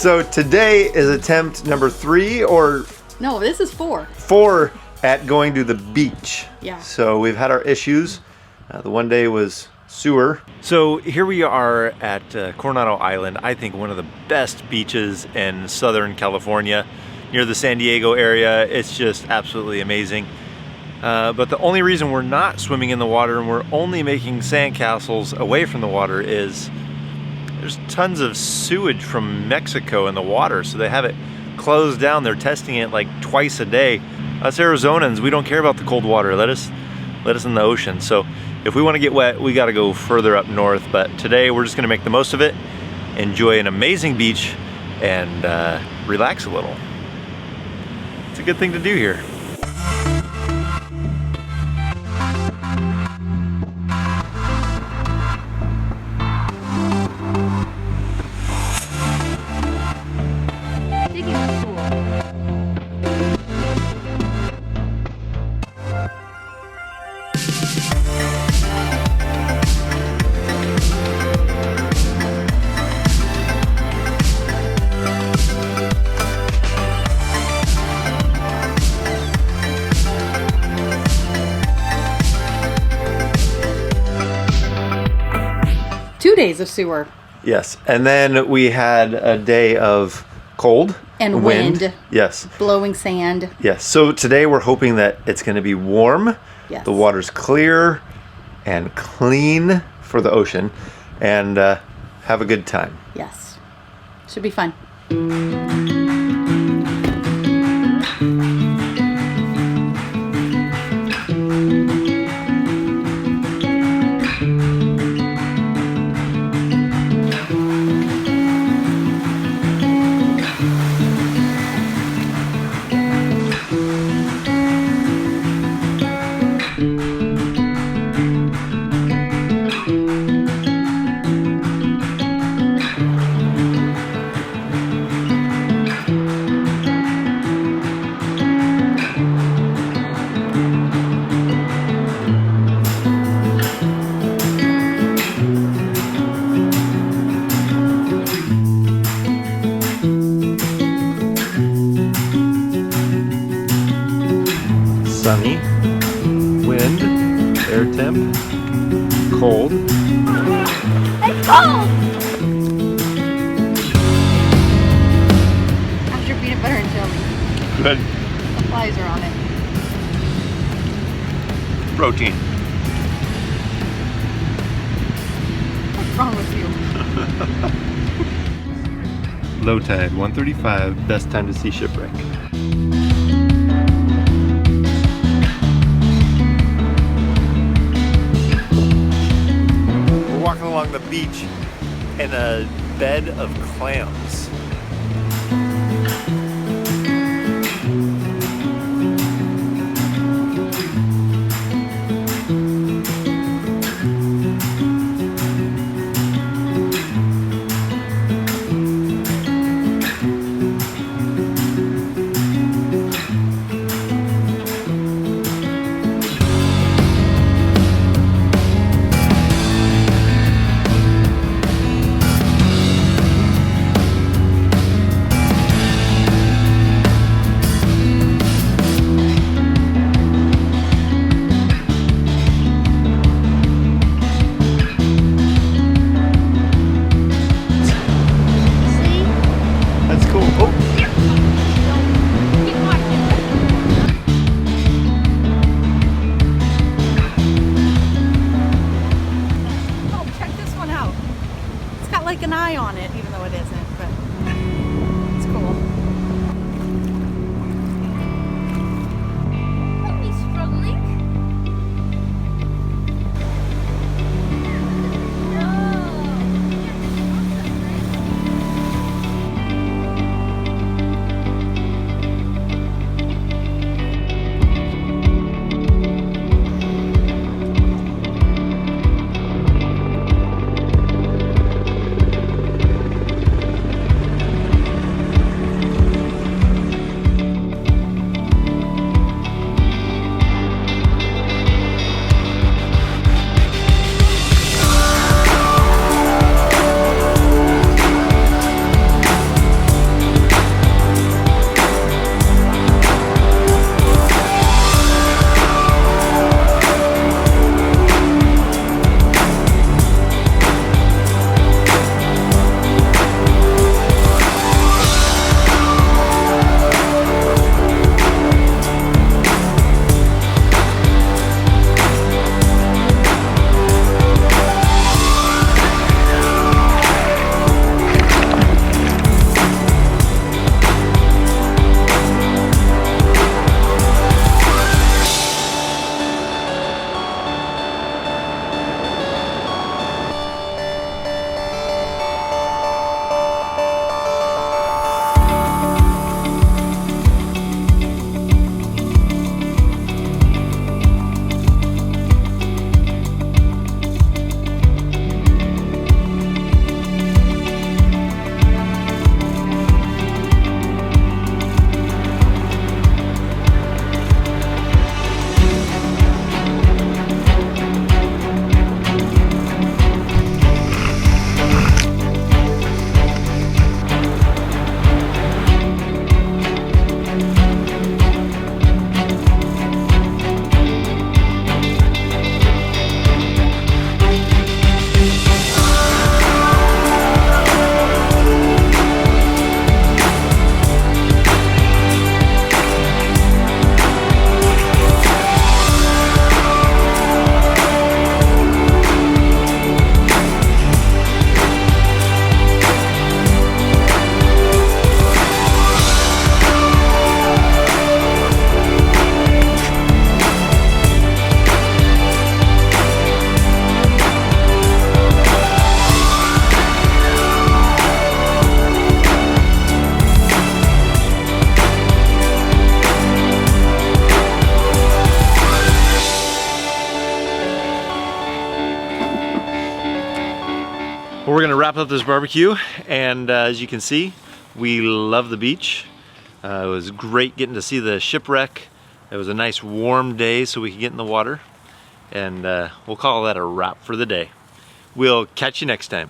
So today is attempt number 3 or... No, this is 4. 4 at going to the beach. Yeah. So we've had our issues. The one day was sewer. So here we are at Coronado Island. I think one of the best beaches in Southern California, near the San Diego area. It's just absolutely amazing. But the only reason we're not swimming in the water and we're only making sandcastles away from the water is there's tons of sewage from Mexico in the water, so they have it closed down. They're testing it like twice a day. Us Arizonans, we don't care about the cold water. Let us in the ocean. So if we want to get wet, we got to go further up north. But today we're just going to make the most of it, enjoy an amazing beach, and relax a little. It's a good thing to do here. Days of sewer. Yes, and then we had a day of cold and wind. Yes, blowing sand. Yes, so today we're hoping that it's going to be warm. Yes, the water's clear and clean for the ocean, and have a good time. Yes, should be fun. Sunny, wind, air temp, cold. It's cold! After peanut butter and jelly. Good. The flies are on it. Protein. What's wrong with you? Low tide, 1:35, best time to see shipwreck. Walking along the beach in a bed of clams. wrap up this barbecue, and as you can see, we love the beach. It was great getting to see the shipwreck. It was a nice warm day so we could get in the water, and we'll call that a wrap for the day. We'll catch you next time.